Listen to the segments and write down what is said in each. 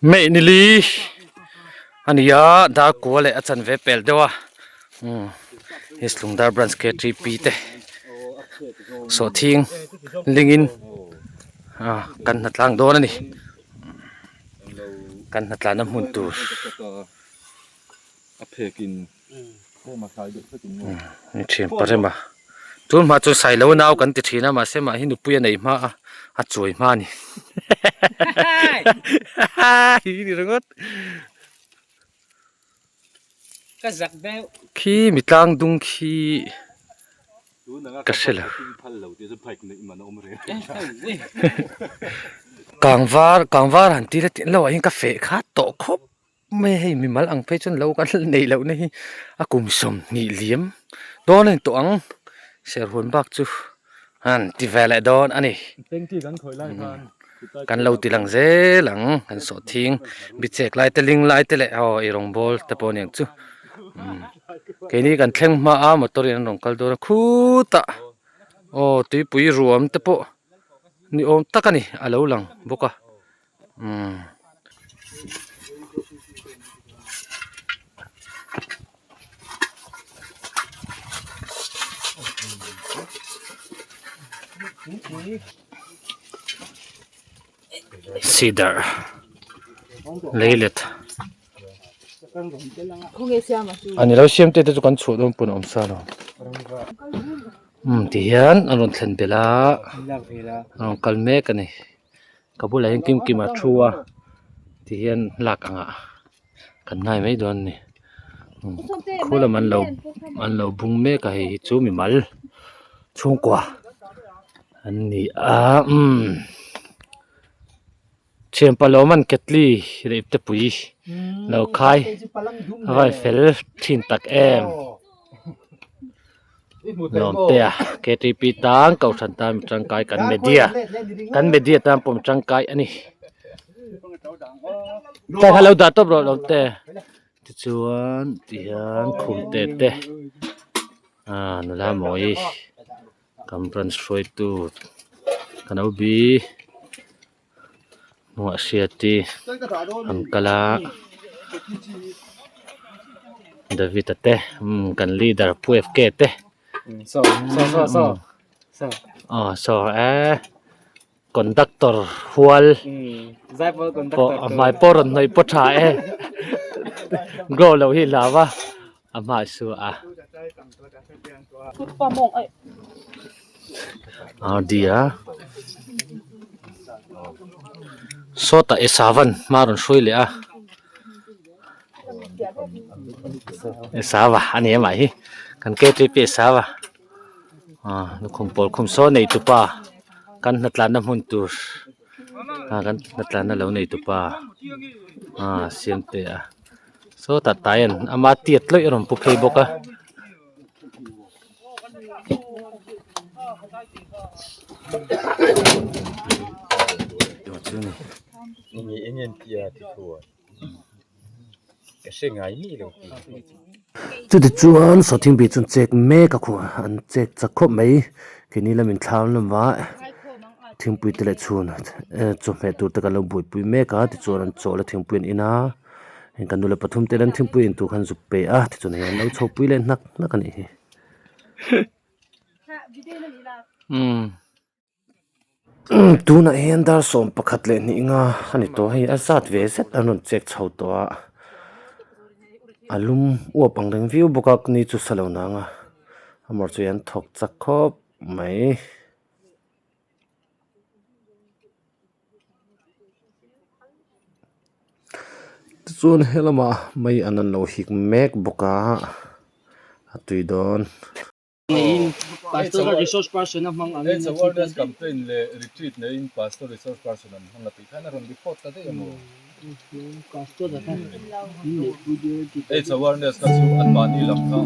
ไม่นิลีอันนี้ยาดากัวเลยอาจารย์เวเปลเดวะฮิสลุงดาบรันสเกตรีปีเตโสทิงลิงอินกันนัดล่างโดนนี่กันนัดล่างน้ำมุนตูนี่เชียงปะเรมาจุนมาจุใส่แล้วน้ากันติดทีนะมาเสมาหินุปุยไหนมาฮัดสวยมานี่นี่รึงดก็จักเบลขี้มิตรังดุงขี้กระเซลกางวาร์หันตีละติเราเองกาแฟขาโตครบไม่ให้มีมัลอังเพจนเรากันในเราเนี่ยอากุมสมนี่เลี้ยมโดนตัวอังเสียหุ่นบักจูฮันที่แวลโดนอันนี้กันเราตีหลังเจหลังกันสอทิ้งบิดเจกไล่ตะลิงไล่ตะเละเอาไอรองบอลตะปนอย่างจูแค่นี้กันเข่งมาหมดตัวเรียนรองกัลโดนคู่ตะโอ้ตีปุยรวมตะปนี่โอมตะกันนี่อาลูหลังบุกะCedar Leylet Ani lo siam te tu kan chu dom pun om sa lo ti hian anon thlen bela anon kalme kani kabula hin kim kim a thua ti hian lak anga kan nai mai don ni khula man lo bung me ka hi chu mi mal chung kwa aniเชียงปลามันเกตลี่เรียบตะปุยเราคายไว้เฟลทินตักแอมลมเตะเกตีปีตังเก่าสันตามจังกายกันเมเดียตามผมจังกายอันนี้แต่ถ้าเราดัดตัวเราลมเตะที่ชวนที่ฮันคุมเตะนั่นละหมอยกำรันสวยตูดกันเอาบีหัวเสียตีอังกลาเดวิดเต้กันลีดาร์พูเอฟเกเต้โซ่คอนดักเตอร์ฮัวลไม่ปอร์นไม่ปอชาโกลเราฮิลาวะไม่สัวดีอ่ะSota esavan marun suile esava ani mai kan ke trip esava nu khum so nei tu pa kan natlan na mun tur kan natlan na lo nei tu pa siam te sota tayan ama tiat loi rom pu phei bokaนี่เงินเปียที่ตัวก็เสียงายนี่เลยจุดจวนสอทิ้งไปจนเจ็กเมกะขวอันเจ็กจะครบไหมคืนนี้เราเป็นท้าวลำว่าทิ้งปุยตะเลชวนจบแม่ตัวตะกันเราบุยปุยเมกะที่จวนอันโจแล้วทิ้งปุยอินะเห็นกันดูแลปฐมเตลันทิ้งปุยอินตัวขันจุเปะที่จวนเห็นเราโชว์ปุยเล่นนักกันนี่ตูน่ะเห็นดาร์สมประคัดเลยนี่งาอันนี้ตัวให้อาซาดเวสต์อันนั้นเจ็กเช่าตัวอาลุมอ้วปังเรื่องวิวบุกนี่จุดสลาวนางอมรจุยันถกจักคบไหมส่วนเฮลมาไม่อันนั้นเราหิกแมกบุกตุยดอนPastor resource person of mang It's a wellness campaign le retreat na in pastor resource person ang hanapit kana ron report ta mo pastor da kan It's a wellness kasu an mani lang ka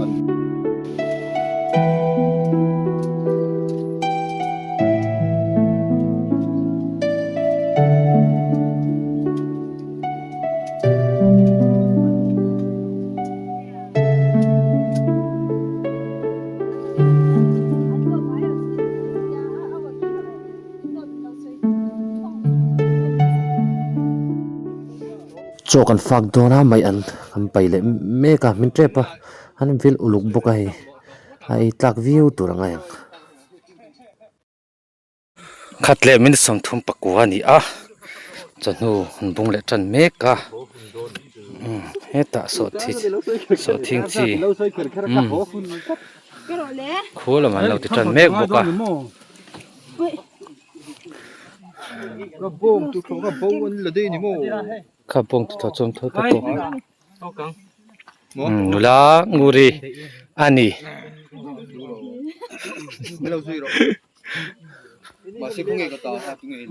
จอกันฝากตัวนะไม่อันคำไปเลยเมกะมินเจ็บปะอันวิลอุลุกบุกไอ้ตักวิวตัวไงขัดเล่มินสมทุมปักวานี่จันหูบุงเล่จันเมกะเฮตาสดทิ้งจีคูละมันเราติดจันเมกบุกะก็โบงตุกก็โบงวันละเดนี่โม ข้าพงตัวจมตัวตะโกนุลางูรีอันนี้ ไม่เราซื้อหรอกมาซื้อพวกเองก็ต่อครับพวกเอง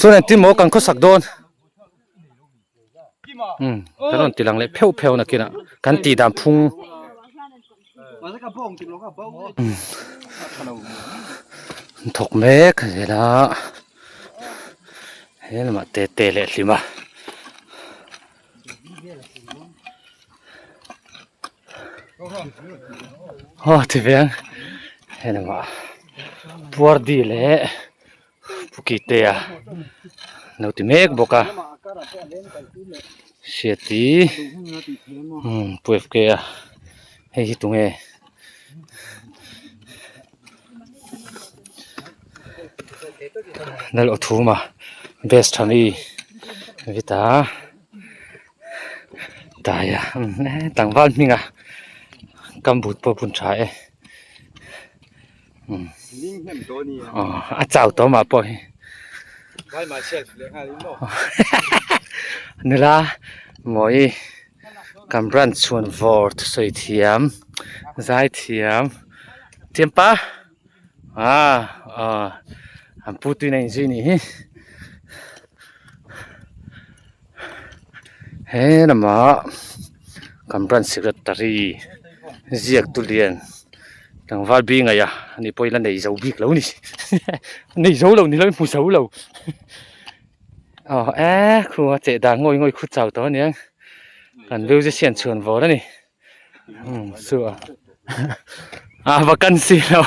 ส่วนที่หมอกันเขาสักโดนแต่ตอนตีหลังเลยเพียวๆนะกินกันตีดำพุงมาสักกระโปงจุดลงกระโปงถกเมฆเห็นละเห็นมาเตะเลยสิมาโอ้ที่เวียงเห็นมาปวดดีเลยปุกิเตียนูที่เมฆบอกอะเสียตีปุยฟเกียเฮ้ยตรงเอนั่นเอาทูมาเบสทามีวิตาตายอ่ะต่างบ้านมิงอ่ะกำบุดปะปุ่นชายอ๋ออาเจ้าตัวมาปอยนี่ละหมอยกำรันชวนวอร์ดสวยเทียมใจเทียมเทียมปะอันพูดที่ไหนสินี่เฮ้ยนะมากำรันสิกตารีเจียกตุเลียนทางวาลบิงไงอ่ะนี่พอยลันในเจ้าบิ๊กแล้วนี่ในเจ้าเรานี่เราผู้เจ้าเราครัวเจดางอยขุดเจ้าตัวนี้กันวิวจะเสียนชวนวอแล้วนี่สัวบักกันสิเรา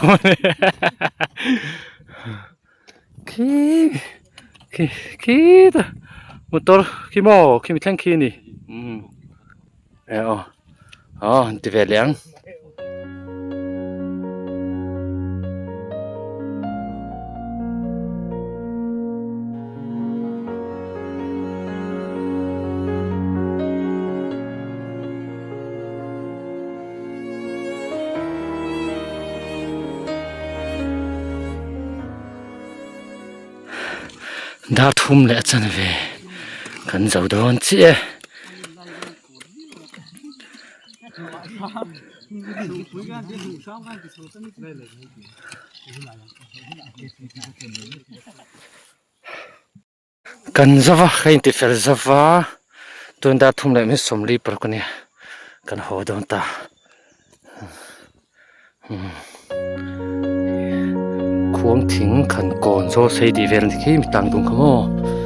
kita motor kimo kimi tang kini di veliang đã thum lẽ chân về cần dầu đón chị cần ra hay thì phải ra tôi đã thum lẽ mới sống đi bờ con nè cần hồ đón ta khuôn thính khẩn còn do xây đi về thì khi mình tăng tung không